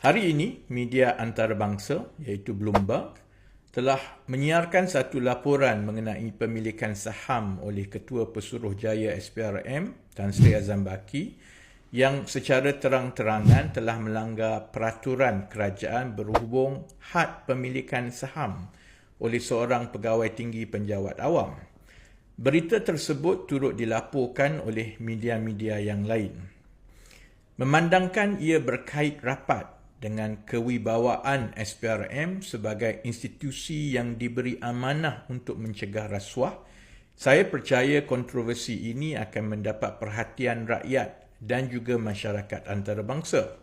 Hari ini, media antarabangsa iaitu Bloomberg telah menyiarkan satu laporan mengenai pemilikan saham oleh Ketua Pesuruhjaya SPRM Tan Sri Azam Baki yang secara terang-terangan telah melanggar peraturan kerajaan berhubung had pemilikan saham oleh seorang pegawai tinggi penjawat awam. Berita tersebut turut dilaporkan oleh media-media yang lain. Memandangkan ia berkait rapat dengan kewibawaan SPRM sebagai institusi yang diberi amanah untuk mencegah rasuah, saya percaya kontroversi ini akan mendapat perhatian rakyat dan juga masyarakat antarabangsa.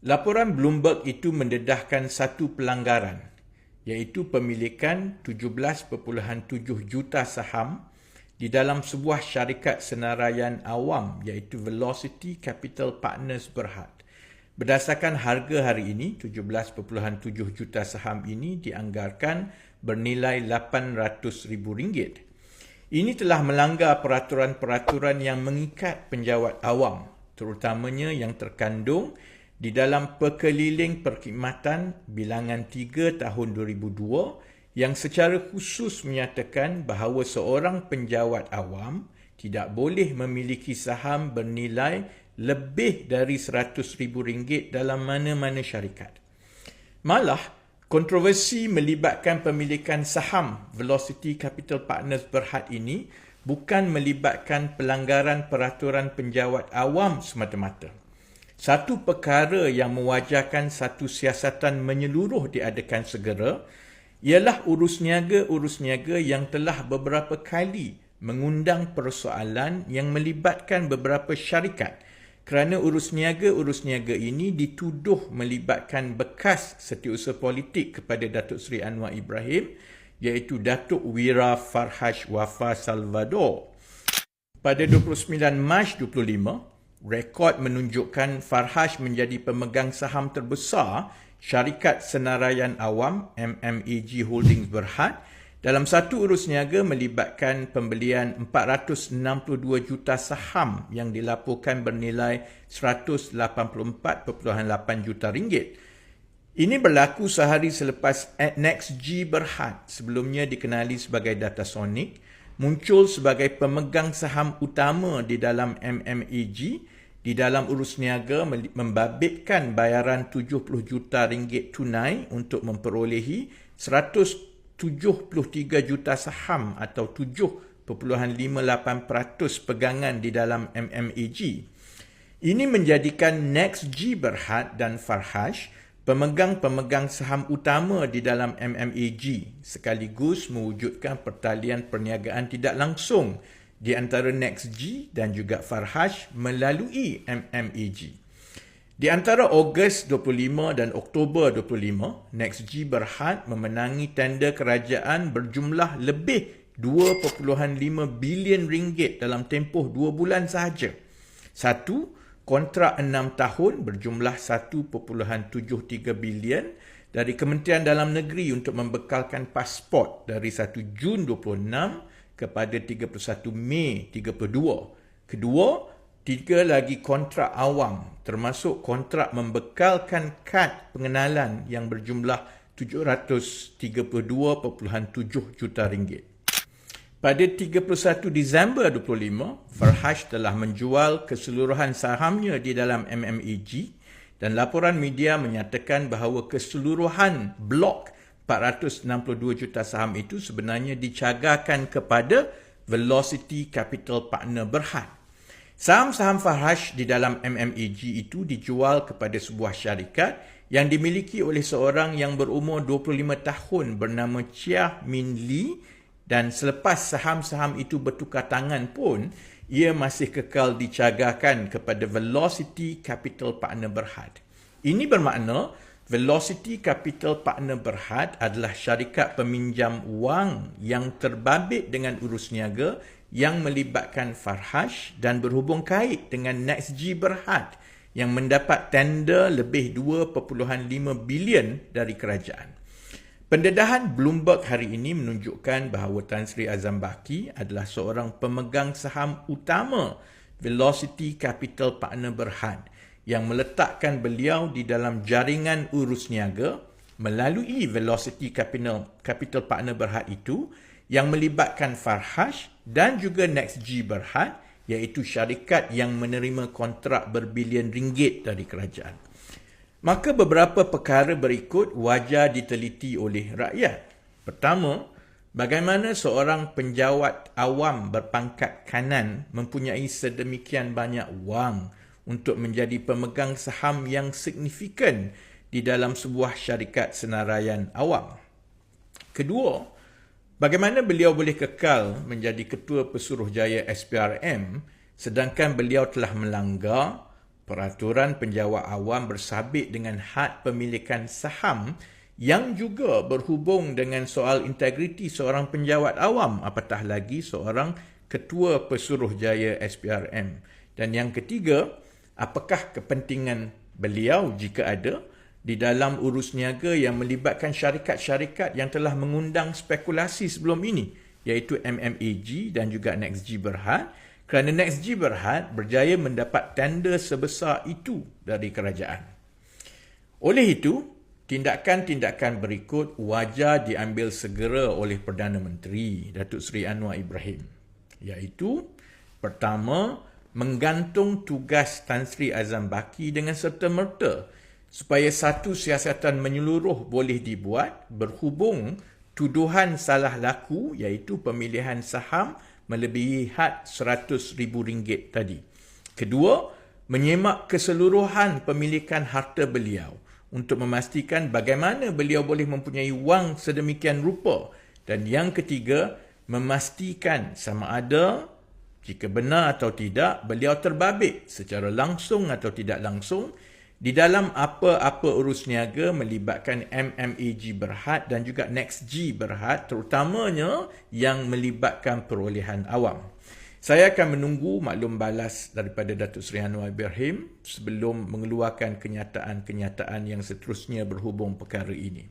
Laporan Bloomberg itu mendedahkan satu pelanggaran, iaitu pemilikan 17.7 juta saham di dalam sebuah syarikat senaraian awam iaitu Velocity Capital Partners Berhad. Berdasarkan harga hari ini, 17.7 juta saham ini dianggarkan bernilai RM800,000. Ini telah melanggar peraturan-peraturan yang mengikat penjawat awam, terutamanya yang terkandung di dalam Perkeliling Perkhidmatan Bilangan 3 tahun 2002 yang secara khusus menyatakan bahawa seorang penjawat awam tidak boleh memiliki saham bernilai lebih dari RM100,000 dalam mana-mana syarikat. Malah, kontroversi melibatkan pemilikan saham Velocity Capital Partners Berhad ini bukan melibatkan pelanggaran peraturan penjawat awam semata-mata. Satu perkara yang mewajarkan satu siasatan menyeluruh diadakan segera ialah urus niaga yang telah beberapa kali mengundang persoalan yang melibatkan beberapa syarikat kerana urus niaga ini dituduh melibatkan bekas setiausaha politik kepada Datuk Seri Anwar Ibrahim iaitu Datuk Wira Farhaj Wafa Salvador. Pada 29 Mac 25, rekod menunjukkan Farhaj menjadi pemegang saham terbesar syarikat senaraian awam MMAG Holdings Berhad dalam satu urus niaga melibatkan pembelian 462 juta saham yang dilaporkan bernilai RM184.8 juta. Ini berlaku sehari selepas NextG Berhad, sebelumnya dikenali sebagai Datasonic, muncul sebagai pemegang saham utama di dalam MMAG di dalam urus niaga membabitkan bayaran RM70 juta tunai untuk memperolehi 173 juta saham atau 7.58% pegangan di dalam MMAG. Ini menjadikan NextG Berhad dan Farhaj pemegang-pemegang saham utama di dalam MMAG sekaligus mewujudkan pertalian perniagaan tidak langsung di antara NextG dan juga Farhaj melalui MMAG. Di antara Ogos 25 dan Oktober 25, NextG Berhad memenangi tender kerajaan berjumlah lebih RM2.5 bilion dalam tempoh 2 bulan sahaja. Satu, kontrak 6 tahun berjumlah 1.73 bilion dari Kementerian Dalam Negeri untuk membekalkan pasport dari 1 Jun 26 kepada 31 Mei 32. Kedua, 3 lagi kontrak awam termasuk kontrak membekalkan kad pengenalan yang berjumlah RM732.7 juta. Pada 31 Disember 25, Farhaj telah menjual keseluruhan sahamnya di dalam MMAG dan laporan media menyatakan bahawa keseluruhan blok 462 juta saham itu sebenarnya dicagarkan kepada Velocity Capital Partner Berhad. Saham-saham Farhaj di dalam MMAG itu dijual kepada sebuah syarikat yang dimiliki oleh seorang yang berumur 25 tahun bernama Chia Min Lee dan selepas saham-saham itu bertukar tangan pun, ia masih kekal dicagarkan kepada Velocity Capital Partner Berhad. Ini bermakna Velocity Capital Partner Berhad adalah syarikat peminjam wang yang terbabit dengan urus niaga yang melibatkan Farhaj dan berhubung kait dengan NextG Berhad yang mendapat tender lebih 2.5 bilion dari kerajaan. Pendedahan Bloomberg hari ini menunjukkan bahawa Tan Sri Azam Baki adalah seorang pemegang saham utama Velocity Capital Partner Berhad yang meletakkan beliau di dalam jaringan urus niaga melalui Velocity Capital Partner Berhad itu yang melibatkan Farhash dan juga NextG Berhad, iaitu syarikat yang menerima kontrak berbilion ringgit dari kerajaan. Maka beberapa perkara berikut wajar diteliti oleh rakyat. Pertama, bagaimana seorang penjawat awam berpangkat kanan mempunyai sedemikian banyak wang untuk menjadi pemegang saham yang signifikan di dalam sebuah syarikat senaraian awam. Kedua, bagaimana beliau boleh kekal menjadi Ketua Pesuruhjaya SPRM sedangkan beliau telah melanggar peraturan penjawat awam bersabit dengan had pemilikan saham yang juga berhubung dengan soal integriti seorang penjawat awam, apatah lagi seorang Ketua Pesuruhjaya SPRM. Dan yang ketiga, apakah kepentingan beliau jika ada di dalam urus niaga yang melibatkan syarikat-syarikat yang telah mengundang spekulasi sebelum ini, iaitu MMAG dan juga NextG Berhad, kerana NextG Berhad berjaya mendapat tender sebesar itu dari kerajaan. Oleh itu, tindakan-tindakan berikut wajar diambil segera oleh Perdana Menteri Datuk Seri Anwar Ibrahim, iaitu pertama, menggantung tugas Tan Sri Azam Baki dengan serta-merta supaya satu siasatan menyeluruh boleh dibuat berhubung tuduhan salah laku, iaitu pemilihan saham melebihi had RM100,000 tadi. Kedua, menyemak keseluruhan pemilikan harta beliau untuk memastikan bagaimana beliau boleh mempunyai wang sedemikian rupa. Dan yang ketiga, memastikan sama ada jika benar atau tidak beliau terbabit secara langsung atau tidak langsung di dalam apa-apa urus niaga melibatkan MMAG Berhad dan juga NextG Berhad, terutamanya yang melibatkan perolehan awam. Saya akan menunggu maklum balas daripada Datuk Seri Anwar Ibrahim sebelum mengeluarkan kenyataan-kenyataan yang seterusnya berhubung perkara ini.